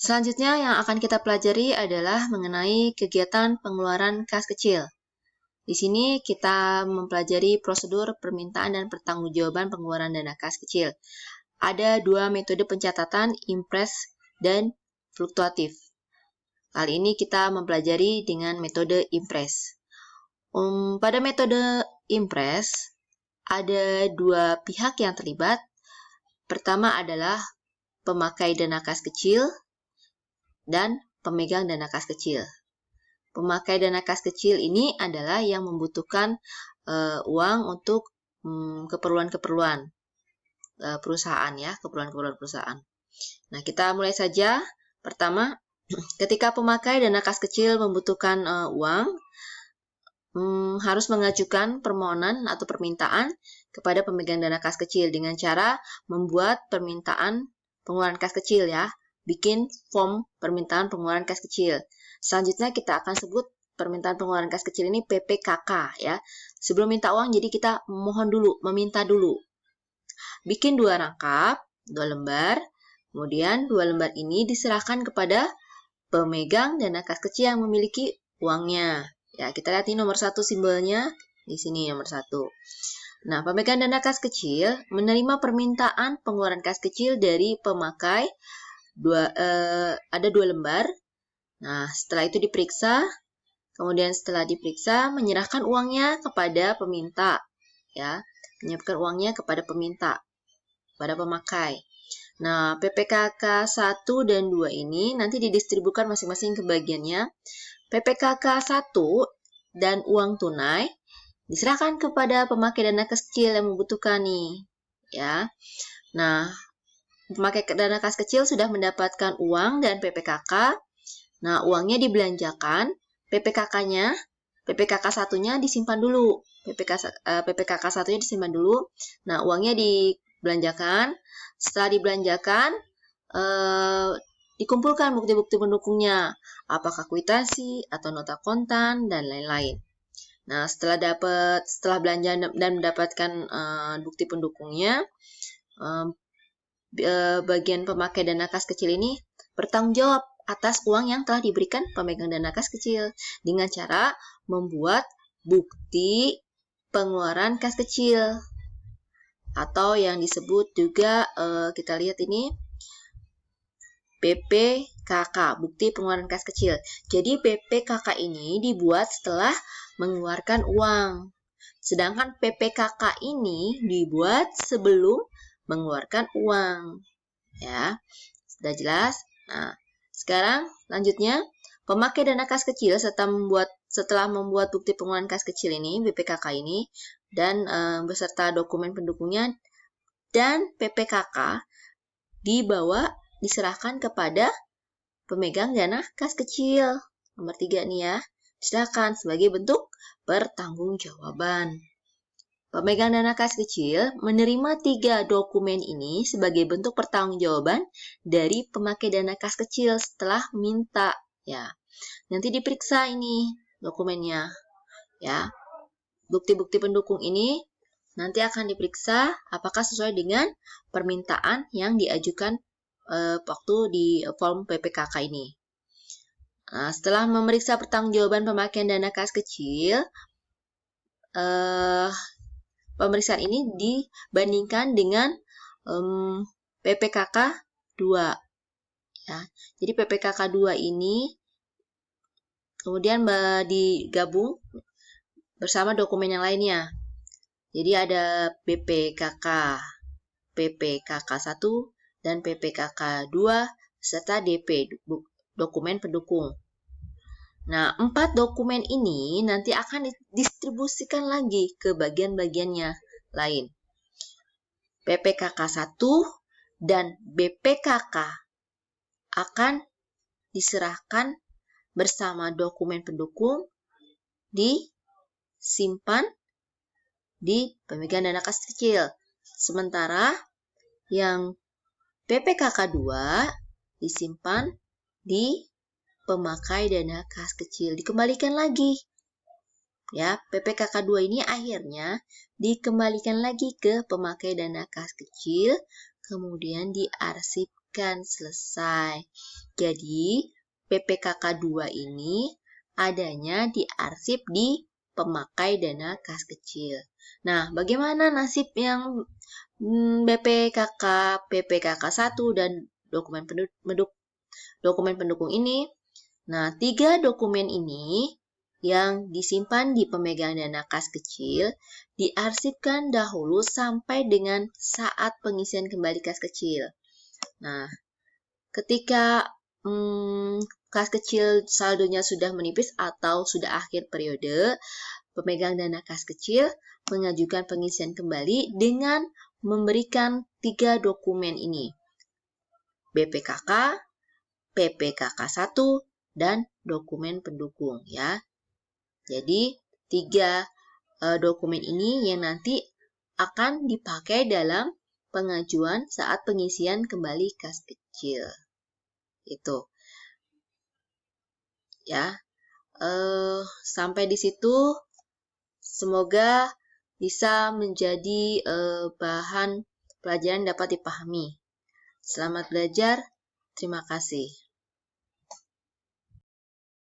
Selanjutnya yang akan kita pelajari adalah mengenai kegiatan pengeluaran kas kecil. Di sini kita mempelajari prosedur permintaan dan pertanggungjawaban pengeluaran dana kas kecil. Ada dua metode pencatatan, impres dan fluktuatif. Kali ini kita mempelajari dengan metode impres. Pada metode impres, ada dua pihak yang terlibat. Pertama adalah pemakai dana kas kecil dan pemegang dana kas kecil. Pemakai dana kas kecil ini adalah yang membutuhkan uang untuk keperluan-keperluan perusahaan ya, keperluan-keperluan perusahaan. Nah, kita mulai saja. Pertama, ketika pemakai dana kas kecil membutuhkan uang, harus mengajukan permohonan atau permintaan kepada pemegang dana kas kecil dengan cara membuat permintaan pengeluaran kas kecil ya. Bikin form permintaan pengeluaran kas kecil. Selanjutnya kita akan sebut permintaan pengeluaran kas kecil ini PPKK ya. Sebelum minta uang, jadi kita mohon dulu, meminta dulu. Bikin 2 rangkap, 2 lembar. Kemudian 2 lembar ini diserahkan kepada pemegang dana kas kecil yang memiliki uangnya. Ya, kita lihat ini nomor 1 simbolnya. Di sini nomor 1. Nah, pemegang dana kas kecil menerima permintaan pengeluaran kas kecil dari pemakai. Ada 2 lembar. Nah, setelah itu diperiksa, kemudian setelah diperiksa menyerahkan uangnya kepada peminta, ya, menyiapkan uangnya kepada peminta, pada pemakai. Nah, PPKK 1 dan 2 ini nanti didistribusikan masing-masing ke bagiannya. PPKK 1 dan uang tunai diserahkan kepada pemakai dana kecil yang membutuhkan nih, ya. Nah, pemakai dana kas kecil sudah mendapatkan uang dan PPKK. Nah, uangnya dibelanjakan, PPKK 1-nya disimpan dulu. PPKK 1-nya disimpan dulu. Nah, uangnya dibelanjakan. Setelah dibelanjakan, dikumpulkan bukti-bukti pendukungnya. Apakah kwitansi atau nota kontan dan lain-lain. Nah, setelah belanja dan mendapatkan bukti pendukungnya, bagian pemakai dana kas kecil ini bertanggung jawab atas uang yang telah diberikan pemegang dana kas kecil dengan cara membuat bukti pengeluaran kas kecil atau yang disebut juga kita lihat ini PPKK, bukti pengeluaran kas kecil. Jadi PPKK ini dibuat setelah mengeluarkan uang. Sedangkan PPKK ini dibuat sebelum mengeluarkan uang. Ya, sudah jelas? Nah, sekarang lanjutnya pemakai dana kas kecil setelah membuat bukti pengeluaran kas kecil ini, BPKK ini, dan beserta dokumen pendukungnya dan PPKK diserahkan kepada pemegang dana kas kecil. Nomor 3 nih ya, diserahkan sebagai bentuk pertanggungjawaban. Pemegang dana kas kecil menerima 3 dokumen ini sebagai bentuk pertanggungjawaban dari pemakai dana kas kecil setelah minta ya. Nanti diperiksa ini dokumennya ya. Bukti-bukti pendukung ini nanti akan diperiksa apakah sesuai dengan permintaan yang diajukan waktu di form PPKK ini. Nah, setelah memeriksa pertanggungjawaban pemakaian dana kas kecil, pemeriksaan ini dibandingkan dengan PPKK 2. Ya. Jadi PPKK 2 ini kemudian digabung bersama dokumen yang lainnya. Jadi ada PPKK 1 dan PPKK 2 serta DP, dokumen pendukung. Nah, 4 dokumen ini nanti akan didistribusikan lagi ke bagian-bagiannya lain. PPKK 1 dan BPKK akan diserahkan bersama dokumen pendukung disimpan di pemegang dana kas kecil. Sementara yang PPKK 2 disimpan di pemakai dana kas kecil, dikembalikan lagi. Ya, PPKK 2 ini akhirnya dikembalikan lagi ke pemakai dana kas kecil, kemudian diarsipkan. akan selesai. Jadi, PPKK 2 ini adanya diarsip di pemakai dana kas kecil. Nah, bagaimana nasib yang PPKK 1 dan dokumen pendukung ini? Nah, 3 dokumen ini yang disimpan di pemegang dana kas kecil diarsipkan dahulu sampai dengan saat pengisian kembali kas kecil. Nah, ketika kas kecil saldonya sudah menipis atau sudah akhir periode, pemegang dana kas kecil mengajukan pengisian kembali dengan memberikan 3 dokumen ini. BPKK, PPKK 1, dan dokumen pendukung ya. Jadi 3 dokumen ini yang nanti akan dipakai dalam pengajuan saat pengisian kembali kas kecil. Itu. Ya. Sampai di situ semoga bisa menjadi bahan pelajaran dapat dipahami. Selamat belajar. Terima kasih.